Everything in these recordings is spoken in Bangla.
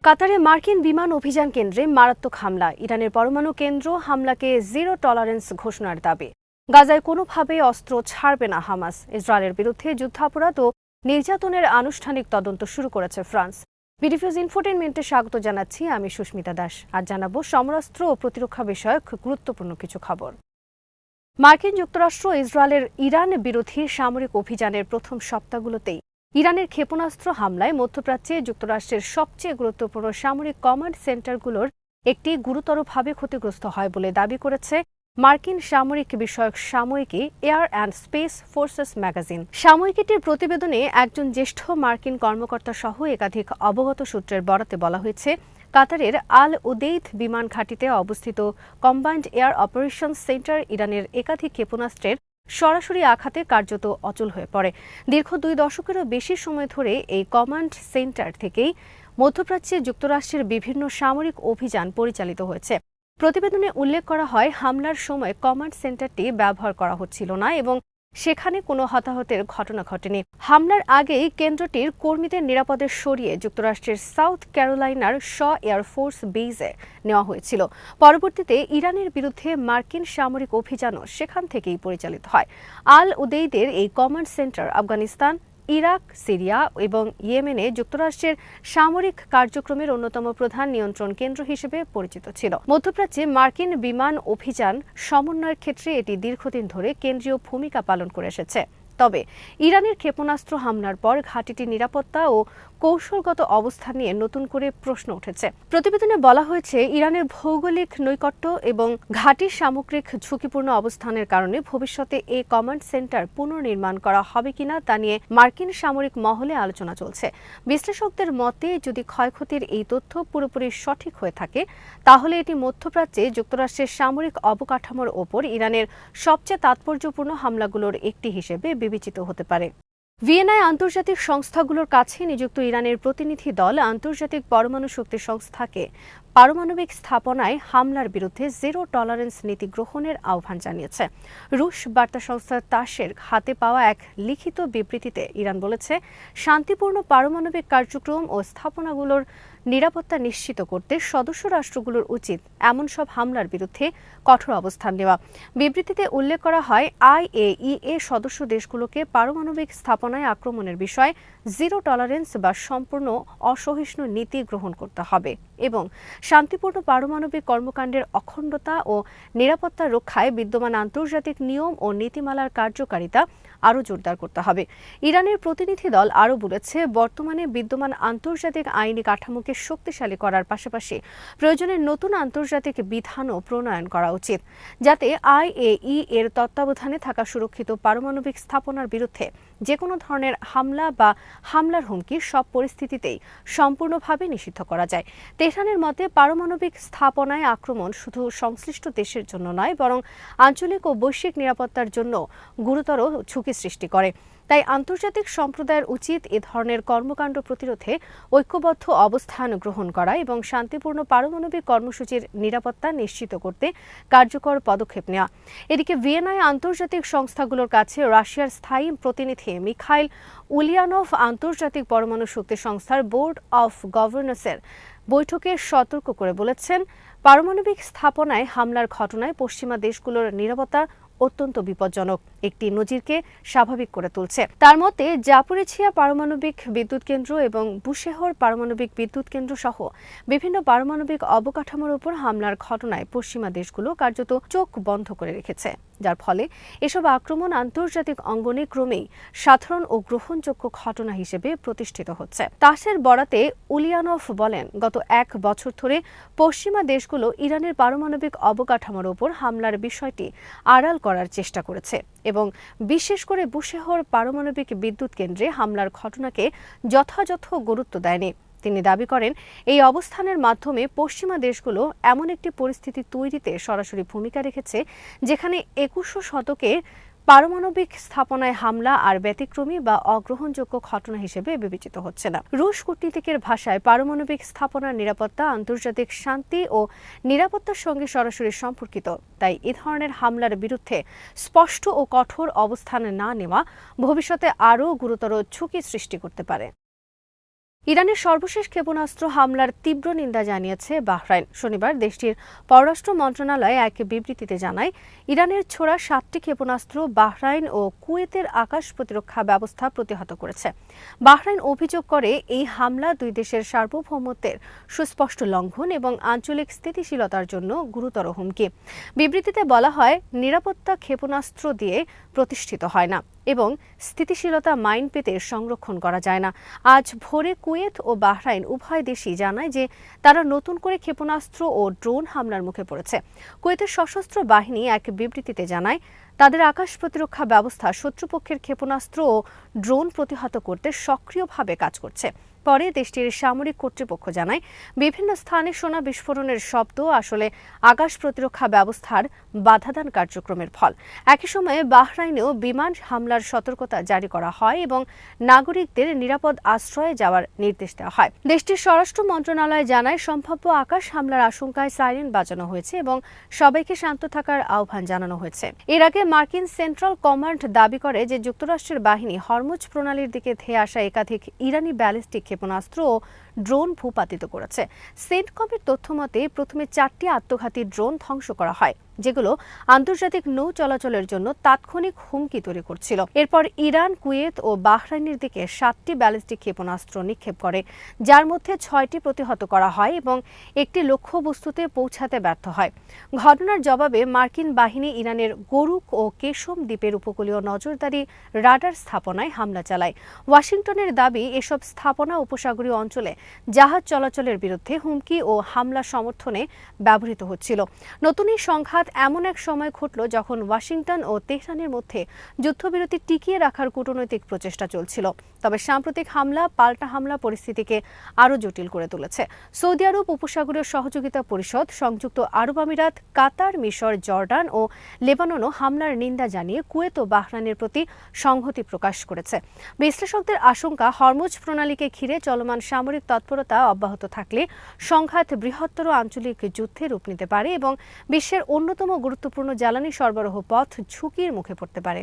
কাতারে মার্কিন বিমান অভিযান কেন্দ্রে মারাত্মক হামলা, ইরানের পরমাণু কেন্দ্র হামলাকে জিরো টলারেন্স ঘোষণার দাবি। গাজায় কোনোভাবেই অস্ত্র ছাড়বে না হামাস। ইসরায়েলের বিরুদ্ধে যুদ্ধাপরাধ ও নির্যাতনের আনুষ্ঠানিক তদন্ত শুরু করেছে ফ্রান্স। বিডিফিউজ ইনফোটেইনমেন্টে স্বাগত জানাচ্ছি আমি সুস্মিতা দাস। আজ জানাবো সমরাস্ত্র ও প্রতিরক্ষা বিষয়ক গুরুত্বপূর্ণ কিছু খবর। মার্কিন যুক্তরাষ্ট্র ইসরায়েলের ইরান বিরোধী সামরিক অভিযানের প্রথম সপ্তাহগুলোতেই ইরানের ক্ষেপণাস্ত্র হামলায় মধ্যপ্রাচ্যে যুক্তরাষ্ট্রের সবচেয়ে গুরুত্বপূর্ণ সামরিক কমান্ড সেন্টারগুলোর একটি গুরুতরভাবে ক্ষতিগ্রস্ত হয় বলে দাবি করেছে মার্কিন সামরিক বিষয়ক সাময়িকী air and space forces magazine. সাময়িকীটির প্রতিবেদনে একজন জ্যেষ্ঠ মার্কিন কর্মকর্তা সহ একাধিক অবগত সূত্রের বরাতে বলা হয়েছে, কাতারের আল উদেইদ বিমান ঘাঁটিতে অবস্থিত কম্বাইন্ড এয়ার অপারেশনস সেন্টার ইরানের একাধিক ক্ষেপণাস্ত্রের সরাসরি আঘাতে কার্যত অচল হয়ে পড়ে। দীর্ঘ 2 দশকেরও বেশি সময় ধরে এই কমান্ড সেন্টার থেকেই মধ্যপ্রাচ্যে যুক্তরাষ্ট্রের বিভিন্ন সামরিক অভিযান পরিচালিত হয়েছে। প্রতিবেদনে উল্লেখ করা হয়, হামলার সময় কমান্ড সেন্টারটি ব্যবহার করা হচ্ছিল না এবং সেখানে কোনো হতাহতের ঘটনা ঘটেনি। হামলার আগেই কেন্দ্রটির কর্মীদের নিরাপদে সরিয়ে যুক্তরাষ্ট্রের সাউথ ক্যারোলাইনার শ এয়ারফোর্স বেজে নেওয়া হয়েছিল। পরবর্তীতে ইরানের বিরুদ্ধে মার্কিন সামরিক অভিযানও সেখান থেকেই পরিচালিত হয়। আল উদেইদের এই command centre Afghanistan, Iraq, Syria এবং ইয়েমেনে যুক্তরাষ্ট্রের সামরিক কার্যক্রমের অন্যতম প্রধান নিয়ন্ত্রণ কেন্দ্র হিসেবে পরিচিত ছিল। মধ্যপ্রাচ্যে মার্কিন বিমান অভিযান সমন্বয়ের ক্ষেত্রে এটি দীর্ঘদিন ধরে কেন্দ্রীয় ভূমিকা পালন করে এসেছে। তবে ইরানের ক্ষেপণাস্ত্র হামলার পর ঘাঁটিটির নিরাপত্তা ও কৌশলগত অবস্থান নিয়ে নতুন করে প্রশ্ন উঠেছে। প্রতিবেদনে বলা হয়েছে, ইরানের ভৌগোলিক নৈকট্য এবং ঘাঁটির সামগ্রিক ঝুঁকিপূর্ণ অবস্থানের কারণে ভবিষ্যতে এই কমান্ড সেন্টার পুনর্নির্মাণ করা হবে কিনা তা নিয়ে মার্কিন সামরিক মহলে আলোচনা চলছে। বিশ্লেষকদের মতে, যদি ক্ষয়ক্ষতির এই তথ্য পুরোপুরি সঠিক হয়ে থাকে, তাহলে এটি মধ্যপ্রাচ্যে যুক্তরাষ্ট্রের সামরিক অবকাঠামোর ওপর ইরানের সবচেয়ে তাৎপর্যপূর্ণ হামলাগুলোর একটি হিসেবে বিবেচিত হতে পারে। ভিয়েনায় আন্তর্জাতিক সংস্থাগুলোর কাছে নিযুক্ত ইরানের প্রতিনিধি দল আন্তর্জাতিক পরমাণু শক্তি সংস্থাকে পারমাণবিক স্থাপনায় হামলার বিরুদ্ধে জিরো টলারেন্স নীতি গ্রহণের আহ্বান জানিয়েছে। রুশ বার্তা সংস্থা তাসের হাতে পাওয়া এক লিখিত বিবৃতিতে ইরান বলেছে, শান্তিপূর্ণ পারমাণবিক কার্যক্রম ও স্থাপনাগুলোর নিরাপত্তা নিশ্চিত করতে সদস্য রাষ্ট্রগুলোর উচিত এমন সব হামলার বিরুদ্ধে কঠোর অবস্থান নেওয়া। বিবৃতিতে উল্লেখ করা হয়, IAEA সদস্য দেশগুলোকে পারমাণবিক স্থাপনায় আক্রমণের বিষয়ে জিরো টলারেন্স বা সম্পূর্ণ অসহিষ্ণু নীতি গ্রহণ করতে হবে এবং শান্তিপূর্ণ পারমাণবিক কর্মকাণ্ডের অখণ্ডতা ও নিরাপত্তা রক্ষায় বিদ্যমান আন্তর্জাতিক নিয়ম ও নীতিমালার কার্যকারিতা আরও জোরদার করতে হবে। ইরানের প্রতিনিধি দল আরও বলেছে, বর্তমানে বিদ্যমান আন্তর্জাতিক আইনি কাঠামোকে শক্তিশালী করার পাশাপাশি প্রয়োজনে নতুন আন্তর্জাতিক বিধানও প্রণয়ন করা উচিত, যাতে IAEA এর তত্ত্বাবধানে থাকা সুরক্ষিত পারমাণবিক স্থাপনার বিরুদ্ধে যে কোনো ধরনের হামলা বা হামলার হুমকি সব পরিস্থিতিতেই সম্পূর্ণভাবে নিষিদ্ধ করা যায়। তেহরানের মতে, পারমাণবিক স্থাপনায় আক্রমণ শুধু সংশ্লিষ্ট দেশের জন্য নয়, বরং আঞ্চলিক ও বৈশ্বিক নিরাপত্তার জন্য গুরুতর ঝুঁকি সৃষ্টি করে। তাই আন্তর্জাতিক সম্প্রদায়ের উচিত এ ধরনের কর্মকাণ্ড প্রতিরোধে ঐক্যবদ্ধ অবস্থান গ্রহণ করা এবং শান্তিপূর্ণ পারমাণবিক কর্মসূচির নিরাপত্তা নিশ্চিত করতে কার্যকর পদক্ষেপ নেওয়া। এদিকে ভিয়েনায় আন্তর্জাতিক সংস্থাগুলোর কাছে রাশিয়ার স্থায়ী প্রতিনিধি মিখাইল উলিয়ানভ আন্তর্জাতিক পরমাণু শক্তি সংস্থার বোর্ড অফ গভর্নর্সের বৈঠকে সতর্ক করে বলেছেন, পারমাণবিক স্থাপনায় হামলার ঘটনায় পশ্চিমা দেশগুলোর নিরাপত্তা অত্যন্ত বিপজ্জনক, একটি নজিরকে স্বাভাবিক করে তুলছে। তার মতে, জাপোরিঝিয়া পারমাণবিক বিদ্যুৎ কেন্দ্র এবং বুশেহর পারমাণবিক বিদ্যুৎ কেন্দ্র সহ বিভিন্ন পারমাণবিক অবকাঠামোর উপর হামলার ঘটনায় পশ্চিমা দেশগুলো কার্যত চোখ বন্ধ করে রেখেছে, যার ফলে এসব আক্রমণ আন্তর্জাতিক অঙ্গনে ক্রমেই সাধারণ ও গ্রহণযোগ্য ঘটনা হিসেবে প্রতিষ্ঠিত হচ্ছে। তাসের বরাতে উলিয়ানভ বলেন, গত 1 বছর ধরে পশ্চিমা দেশগুলো ইরানের পারমাণবিক অবকাঠামোর উপর হামলার বিষয়টি আড়াল করার চেষ্টা করেছে এবং বিশেষ করে বুশেহর পারমাণবিক বিদ্যুৎ কেন্দ্রে হামলার ঘটনাকে যথাযথ গুরুত্ব দেয়নি। তিনি দাবি করেন, এই অবস্থানের মাধ্যমে পশ্চিমা দেশগুলো এমন একটি পরিস্থিতি তৈরিতে সরাসরি ভূমিকা রেখেছে, যেখানে 21 শতকে পারমাণবিক স্থাপনায় হামলা আর ব্যতিক্রমী বা অগ্রহণযোগ্য ঘটনা হিসেবে বিবেচিত হচ্ছে না। রুশ কূটনীতিকের ভাষায়, পারমাণবিক স্থাপনার নিরাপত্তা আন্তর্জাতিক শান্তি ও নিরাপত্তার সঙ্গে সরাসরি সম্পর্কিত। তাই এ ধরনের হামলার বিরুদ্ধে স্পষ্ট ও কঠোর অবস্থান না নেওয়া ভবিষ্যতে আরও গুরুতর ঝুঁকি সৃষ্টি করতে পারে। ইরানের সর্বশেষ ক্ষেপণাস্ত্র হামলার তীব্র নিন্দা জানিয়েছে বাহরাইন। শনিবার দেশটির পররাষ্ট্র মন্ত্রণালয় এক বিবৃতিতে জানায়, ইরানের ছোড়া 7টি ক্ষেপণাস্ত্র বাহরাইন ও কুয়েতের আকাশ প্রতিরক্ষা ব্যবস্থা প্রতিহত করেছে। বাহরাইন অভিযোগ করে, এই হামলা দুই দেশের সার্বভৌমত্বের সুস্পষ্ট লঙ্ঘন এবং আঞ্চলিক স্থিতিশীলতার জন্য গুরুতর হুমকি। বিবৃতিতে বলা হয়, নিরাপত্তা ক্ষেপণাস্ত্র দিয়ে প্রতিষ্ঠিত হয় না এবং স্থিতিশীলতা মাইন পেতে সংরক্ষণ করা যায় না। আজ ভোরে কুয়েত ও বাহরাইন উভয় দেশই জানায় যে তারা নতুন করে ক্ষেপণাস্ত্র ও ড্রোন হামলার মুখে পড়েছে। কুয়েতের সশস্ত্র বাহিনী এক বিবৃতিতে জানায়, তাদের আকাশ প্রতিরক্ষা ব্যবস্থা শত্রুপক্ষের ক্ষেপণাস্ত্র ও ড্রোন প্রতিহত করতে সক্রিয়ভাবে কাজ করছে। পরে দেশটির সামরিক কর্তৃপক্ষ জানায়, বিভিন্ন স্থানে শোনা বিস্ফোরণের শব্দ আসলে আকাশ প্রতিরক্ষা ব্যবস্থার বাধাদান কার্যক্রমের ফল। একই সময়ে বাহরাইনেও বিমান হামলার সতর্কতা জারি করা হয় এবং নাগরিকদের নিরাপদ আশ্রয়ে যাওয়ার নির্দেশ দেওয়া হয়। দেশটির স্বরাষ্ট্র মন্ত্রণালয় জানায়, সম্ভাব্য আকাশ হামলার আশঙ্কায় সাইরেন বাজানো হয়েছে এবং সবাইকে শান্ত থাকার আহ্বান জানানো হয়েছে। এর আগে মার্কিন সেন্ট্রাল কমান্ড দাবি করে যে যুক্তরাষ্ট্রের বাহিনী হরমুজ প্রণালীর দিকে ধেয়ে আসা একাধিক ইরানি ব্যালিস্টিক ক্ষেপণাস্ত্র ও ড্রোন ভূপাতিত করেছে। সেন্টকমের তথ্যমতে প্রথমে 4টি আত্মঘাতী ড্রোন ধ্বংস করা হয়, যেগুলো আন্তর্জাতিক নৌ চলাচলের জন্য তাৎক্ষণিক হুমকি তৈরি করছিল। এরপর ইরান, কুয়েত ও বাহরাইনের দিকে 7টি ব্যালিস্টিক ক্ষেপণাস্ত্র নিক্ষেপ করে, যার মধ্যে 6টি প্রতিহত করা হয় এবং একটি লক্ষ্যবস্তুতে পৌঁছাতে ব্যর্থ হয়। ঘটনার জবাবে মার্কিন বাহিনী ইরানের গরুক ও কেশম দ্বীপের উপকূলীয় নজরদারি রাডার স্থাপনায় হামলা চালায়। ওয়াশিংটনের দাবি, এসব স্থাপনা উপসাগরীয় অঞ্চলে জাহাজ চলাচলের বিরুদ্ধে হুমকি ও হামলা সমর্থনে ব্যবহৃত হচ্ছিল। নতুন এই সংঘাত এমন এক সময় ঘটল যখন ওয়াশিংটন ও তেহরানের মধ্যে যুদ্ধবিরতি টিকিয়ে রাখার কূটনৈতিক প্রচেষ্টা চলছিল। তবে সাম্প্রতিক হামলা পাল্টা হামলা পরিস্থিতিকে আরও জটিল করে তুলেছে। সৌদি আরব, উপসাগরীয় সহযোগিতা পরিষদ, সংযুক্ত আরব আমিরাত, কাতার, মিশর, জর্ডান ও লেবাননও হামলার নিন্দা জানিয়ে কুয়েত ও বাহরাইনের প্রতি সংহতি প্রকাশ করেছে। বিশ্লেষকদের আশঙ্কা, হরমুজ প্রণালীকে ঘিরে চলমান সামরিক তৎপরতা অব্যাহত থাকলে সংঘাত বৃহত্তর আঞ্চলিক যুদ্ধে রূপ নিতে পারে এবং বিশ্বের অন্যতম গুরুত্বপূর্ণ জ্বালানি সরবরাহ পথ ঝুঁকির মুখে পড়তে পারে।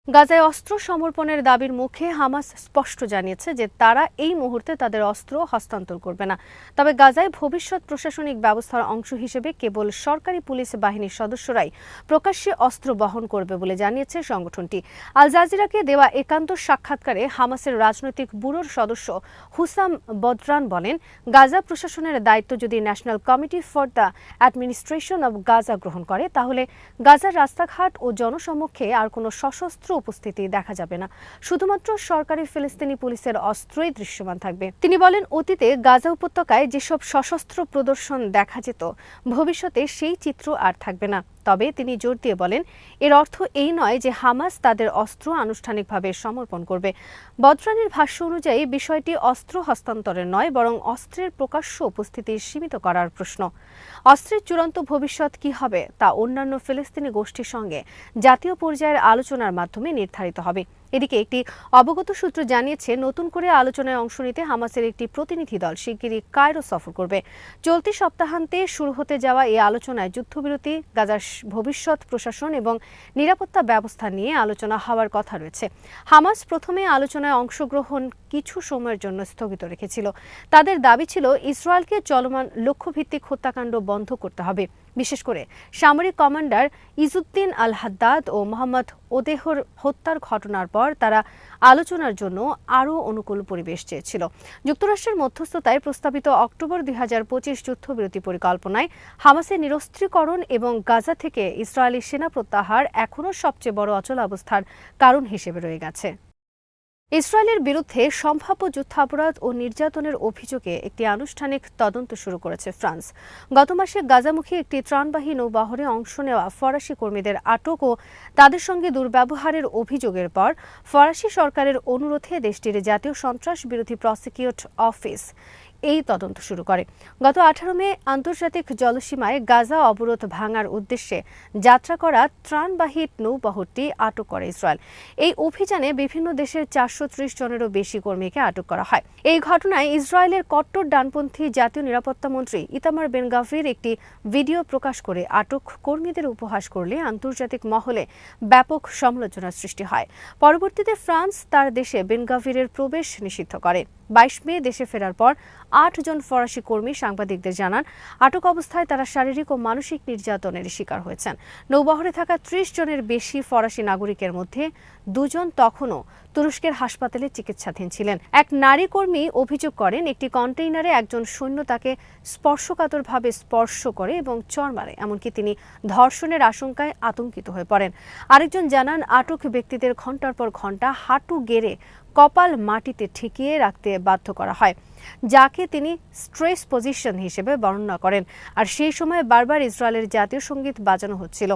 গাজায় অস্ত্র সমর্পণের দাবির মুখে হামাস স্পষ্ট জানিয়েছে যে তারা এই মুহূর্তে তাদের অস্ত্র হস্তান্তর করবে না। তবে গাজায় ভবিষ্যৎ প্রশাসনিক ব্যবস্থার অংশ হিসেবে কেবল সরকারি পুলিশ বাহিনীর সদস্যরাই প্রকাশ্যে অস্ত্র বহন করবে বলে জানিয়েছে সংগঠনটি। আল জাজিরাকে দেওয়া একান্ত সাক্ষাৎকারে হামাসের রাজনৈতিক ব্যুরোর সদস্য হুসাম বদরান বলেন, গাজা প্রশাসনের দায়িত্ব যদি national committee for the administration of Gaza গ্রহণ করে, তাহলে গাজার রাস্তাঘাট ও জনসমক্ষে আর কোনো সশস্ত্র উপস্থিতি দেখা যাবে না। শুধুমাত্র সরকারি ফিলিস্তিনি পুলিশের অস্ত্রই দৃশ্যমান থাকবে। তিনি বলেন, অতীতে গাজা উপত্যকায় যেসব সশস্ত্র প্রদর্শন দেখা যেত, ভবিষ্যতে সেই চিত্র আর থাকবে না। তবে তিনি জোর দিয়ে বলেন, এর অর্থ এই নয় যে হামাস তাদের অস্ত্র আনুষ্ঠানিকভাবে সমর্পণ করবে। বদরানের ভাষ্য অনুযায়ী বিষয়টি অস্ত্র হস্তান্তরের নয়, বরং অস্ত্রের প্রকাশ্য উপস্থিতি সীমিত করার প্রশ্ন। অস্ত্রের চূড়ান্ত ভবিষ্যৎ কি হবে তা অন্যান্য ফিলিস্তিনি গোষ্ঠীর সঙ্গে জাতীয় পর্যায়ের আলোচনার মাধ্যমে নির্ধারিত হবে। এদিকে একটি অবগত সূত্র জানিয়েছে, নতুন করে আলোচনায় অংশ নিতে হামাসের একটি প্রতিনিধি দল শিগগিরই কায়রো সফর করবে। চলতি সপ্তাহান্তে শুরু হতে যাওয়া এই আলোচনায় যুদ্ধবিরতি, গাজার ভবিষ্যৎ প্রশাসন এবং নিরাপত্তা ব্যবস্থা নিয়ে আলোচনা হওয়ার কথা রয়েছে। হামাস প্রথমে আলোচনায় অংশগ্রহণ কিছু সময়ের জন্য স্থগিত রেখেছিল। তাদের দাবি ছিল, ইসরায়েলকে চলমান লক্ষ্যভিত্তিক হত্যাকাণ্ড বন্ধ করতে হবে। বিশেষ করে সামরিক কমান্ডার ইজুদ্দিন আল হাদ্দাদ ও মোহাম্মদ ওদেহর হত্যার ঘটনার পর তারা আলোচনার জন্য আরও অনুকূল পরিবেশ চেয়েছিল। যুক্তরাষ্ট্রের মধ্যস্থতায় প্রস্তাবিত অক্টোবর 2025 যুদ্ধবিরতি পরিকল্পনায় হামাসের নিরস্ত্রীকরণ এবং গাজা থেকে ইসরায়েলি সেনা প্রত্যাহার এখনও সবচেয়ে বড় অচলাবস্থার কারণ হিসেবে রয়ে গেছে। ইসরায়েলের বিরুদ্ধে সম্ভাব্য যুদ্ধাপরাধ ও নির্যাতনের অভিযোগে একটি আনুষ্ঠানিক তদন্ত শুরু করেছে ফ্রান্স। গত মাসে গাজামুখী একটি ত্রাণবাহী নৌবহরে অংশ নেওয়া ফরাসি কর্মীদের আটক ও তাদের সঙ্গে দুর্ব্যবহারের অভিযোগের পর ফরাসি সরকারের অনুরোধে দেশটির জাতীয় সন্ত্রাস বিরোধী প্রসিকিউট অফিস এই তদন্ত শুরু করে। গত 18 মে আন্তর্জাতিক জলসীমায় গাজা অবরোধ ভাঙার উদ্দেশ্যে যাত্রা করা ত্রাণবাহী নৌবহরটি আটক করে ইসরায়েল। এই অভিযানে বিভিন্ন দেশের 430 জনেরও বেশি কর্মীকে আটক করা হয়। এই ঘটনায় ইসরায়েলের কট্টর ডানপন্থী জাতীয় নিরাপত্তা মন্ত্রী ইতামার বেন গাভির একটি ভিডিও প্রকাশ করে আটক কর্মীদের উপহাস করলে আন্তর্জাতিক মহলে ব্যাপক সমালোচনার সৃষ্টি হয়। পরবর্তীতে ফ্রান্স তার দেশে বেন গাভিরের প্রবেশ নিষিদ্ধ করে। 22 মে দেশে ফেরার পর 8 জন ফরাসি কর্মী সাংবাদিকদের জানান, আটক অবস্থায় তারা শারীরিক ও মানসিক নির্যাতনের শিকার হয়েছেন। নৌবহরে থাকা 30 জনের বেশি ফরাসি নাগরিকের মধ্যে 2 জন তখনও তুরস্কের হাসপাতালে চিকিৎসাধীন ছিলেন। এক নারী কর্মী অভিযোগ করেন, একটি কন্টেইনারে একজন সৈন্য তাকে স্পর্শকাতরভাবে স্পর্শ করে এবং চড় মারে, এমনকি তিনি ধর্ষণের আশঙ্কায় আতঙ্কিত হয়ে পড়েন। আরেকজন জানান, আটক ব্যক্তিদের ঘণ্টার পর ঘণ্টা হাঁটু গেড়ে কপাল মাটিতে ঠেকিয়ে রাখতে বাধ্য করা হয়, যাকে তিনি স্ট্রেস পজিশন হিসেবে বর্ণনা করেন। আর সেই সময় বারবার ইসরায়েলের জাতীয় সঙ্গীত বাজানো হচ্ছিল।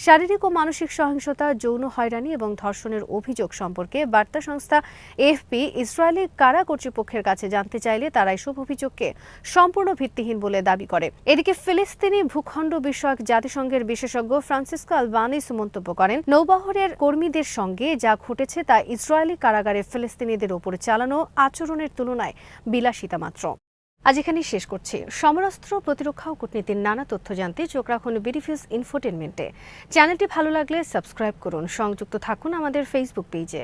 শারীরিক ও মানসিক সহিংসতা, যৌন হয়রানি এবং ধর্ষণের অভিযোগ সম্পর্কে বার্তা সংস্থা এএফপি ইসরায়েলি কারা কর্তৃপক্ষের কাছে জানতে চাইলে তারা এসব অভিযোগকে সম্পূর্ণ ভিত্তিহীন বলে দাবি করে। এদিকে ফিলিস্তিনি ভূখণ্ড বিষয়ক জাতিসংঘের বিশেষজ্ঞ ফ্রান্সিসকো আলবানিস মন্তব্য করেন, নৌবহরের কর্মীদের সঙ্গে যা ঘটেছে তা ইসরায়েলি কারাগারে ফিলিস্তিনিদের ওপর চালানো আচরণের তুলনায় বিলাসিতা মাত্র। আজ এখানেই শেষ করছি। সমরাস্ত্র, প্রতিরক্ষা ও কূটনীতির নানা তথ্য জানতে চোখ রাখুন বিডিফিউজ ইনফোটেনমেন্টে। চ্যানেলটি ভালো লাগলে সাবস্ক্রাইব করুন, সংযুক্ত থাকুন আমাদের ফেসবুক পেজে।